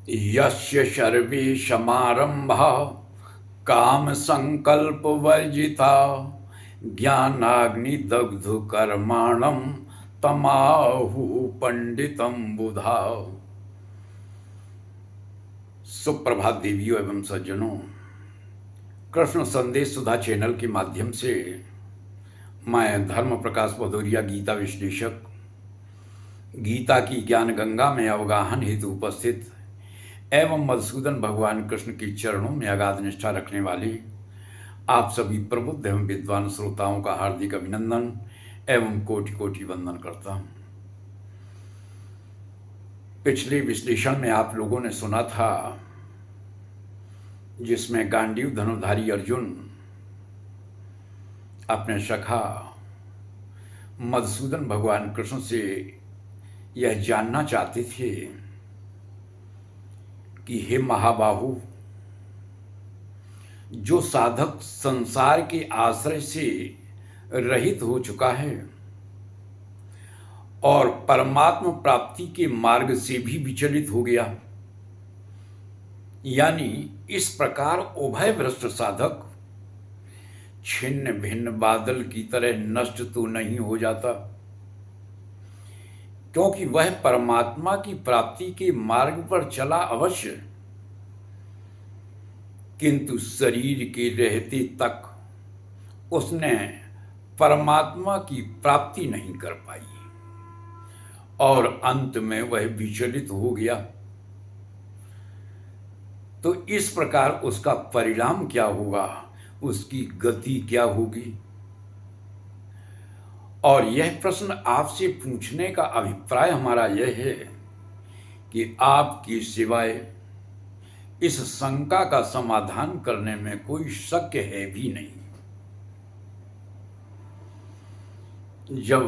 यस्य सर्वे समारंभा काम संकल्प वर्जिता ज्ञानाग्निदग्धु कर्माणम तमाहु पंडितम बुधा। सुप्रभात देवियों एवं सज्जनों, कृष्ण संदेश सुधा चैनल के माध्यम से मैं धर्म प्रकाश भदौरिया गीता विश्लेषक गीता की ज्ञान गंगा में अवगाहन हेतु उपस्थित एवं मधुसूदन भगवान कृष्ण के चरणों में अगाध निष्ठा रखने वाले आप सभी प्रबुद्ध एवं विद्वान श्रोताओं का हार्दिक अभिनंदन एवं कोटि कोटि वंदन करता हूं। पिछले विश्लेषण में आप लोगों ने सुना था जिसमें गांडीव धनुर्धारी अर्जुन अपने सखा मधुसूदन भगवान कृष्ण से यह जानना चाहते थे कि हे महाबाहु, जो साधक संसार के आश्रय से रहित हो चुका है और परमात्मा प्राप्ति के मार्ग से भी विचलित हो गया, यानी इस प्रकार उभय भ्रष्ट साधक छिन्न भिन्न बादल की तरह नष्ट तो नहीं हो जाता, क्योंकि वह परमात्मा की प्राप्ति के मार्ग पर चला अवश्य, किंतु शरीर के रहते तक उसने परमात्मा की प्राप्ति नहीं कर पाई और अंत में वह विचलित हो गया। तो इस प्रकार उसका परिणाम क्या होगा, उसकी गति क्या होगी। और यह प्रश्न आपसे पूछने का अभिप्राय हमारा यह है कि आपके सिवाय इस शंका का समाधान करने में कोई शक्य है भी नहीं। जब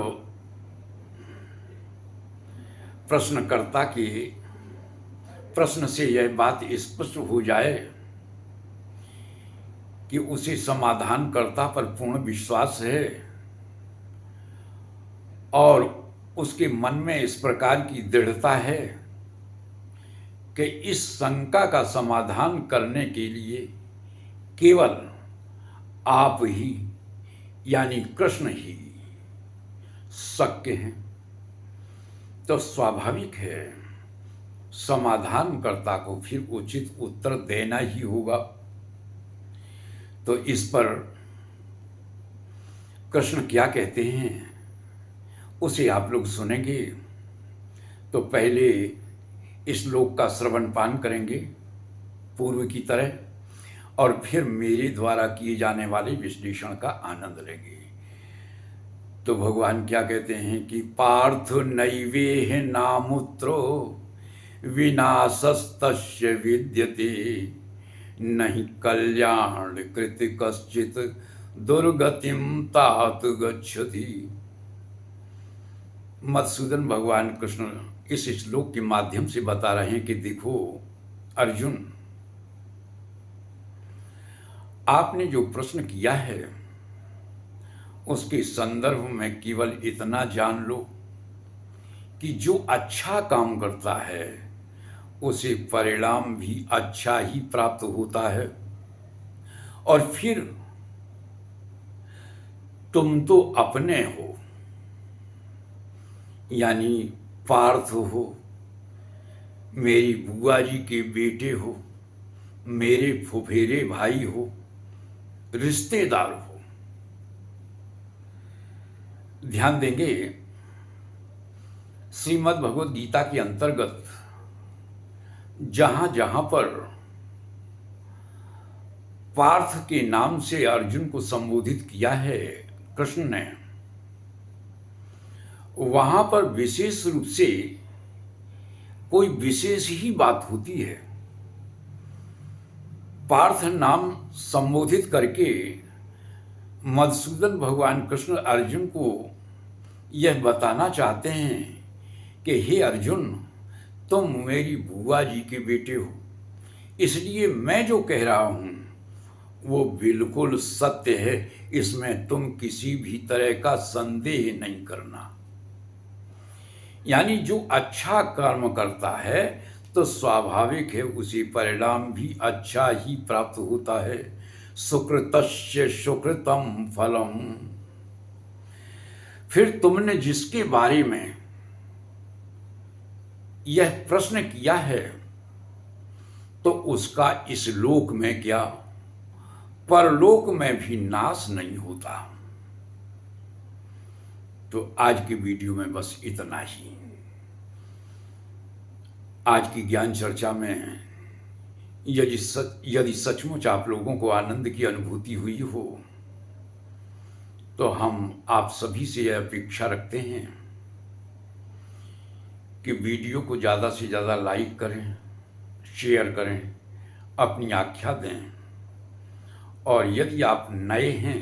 प्रश्नकर्ता के प्रश्न से यह बात स्पष्ट हो जाए कि उसे समाधानकर्ता पर पूर्ण विश्वास है और उसके मन में इस प्रकार की दृढ़ता है कि इस शंका का समाधान करने के लिए केवल आप ही यानी कृष्ण ही शक्य हैं, तो स्वाभाविक है समाधानकर्ता को फिर उचित उत्तर देना ही होगा। तो इस पर कृष्ण क्या कहते हैं उसे आप लोग सुनेंगे। तो पहले इस श्लोक का श्रवण पान करेंगे पूर्व की तरह, और फिर मेरे द्वारा किए जाने वाले विश्लेषण का आनंद लेंगे। तो भगवान क्या कहते हैं कि पार्थ नैवेह नामुत्रो विनाशस्तस्य विद्यते नहि कल्याण कृत कश्चित दुर्गतिम तात गच्छति। मधुसूदन भगवान कृष्ण इस श्लोक के माध्यम से बता रहे हैं कि देखो अर्जुन, आपने जो प्रश्न किया है उसके संदर्भ में केवल इतना जान लो कि जो अच्छा काम करता है उसे परिणाम भी अच्छा ही प्राप्त होता है। और फिर तुम तो अपने हो, यानी पार्थ हो, मेरी बुआ जी के बेटे हो, मेरे फुफेरे भाई हो, रिश्तेदार हो। ध्यान देंगे श्रीमद् भगवद गीता के अंतर्गत जहां जहां पर पार्थ के नाम से अर्जुन को संबोधित किया है कृष्ण ने, वहां पर विशेष रूप से कोई विशेष ही बात होती है। पार्थ नाम संबोधित करके मधुसूदन भगवान कृष्ण अर्जुन को यह बताना चाहते हैं कि हे अर्जुन, तुम मेरी बुआ जी के बेटे हो, इसलिए मैं जो कह रहा हूं वो बिल्कुल सत्य है, इसमें तुम किसी भी तरह का संदेह नहीं करना। यानी जो अच्छा कर्म करता है तो स्वाभाविक है उसे परिणाम भी अच्छा ही प्राप्त होता है। सुकृतस्य सुकृतम फलम। फिर तुमने जिसके बारे में यह प्रश्न किया है, तो उसका इस लोक में क्या परलोक में भी नाश नहीं होता। तो आज की वीडियो में बस इतना ही। आज की ज्ञान चर्चा में यदि सचमुच आप लोगों को आनंद की अनुभूति हुई हो, तो हम आप सभी से यह अपेक्षा रखते हैं कि वीडियो को ज़्यादा से ज़्यादा लाइक करें, शेयर करें, अपनी आख्या दें, और यदि आप नए हैं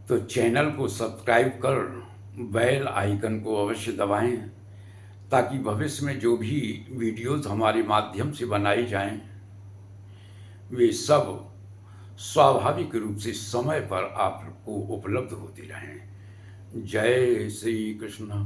तो चैनल को सब्सक्राइब कर बेल आइकन को अवश्य दबाएं, ताकि भविष्य में जो भी वीडियोस हमारे माध्यम से बनाई जाएं, वे सब स्वाभाविक रूप से समय पर आपको उपलब्ध होती रहें। जय श्री कृष्ण।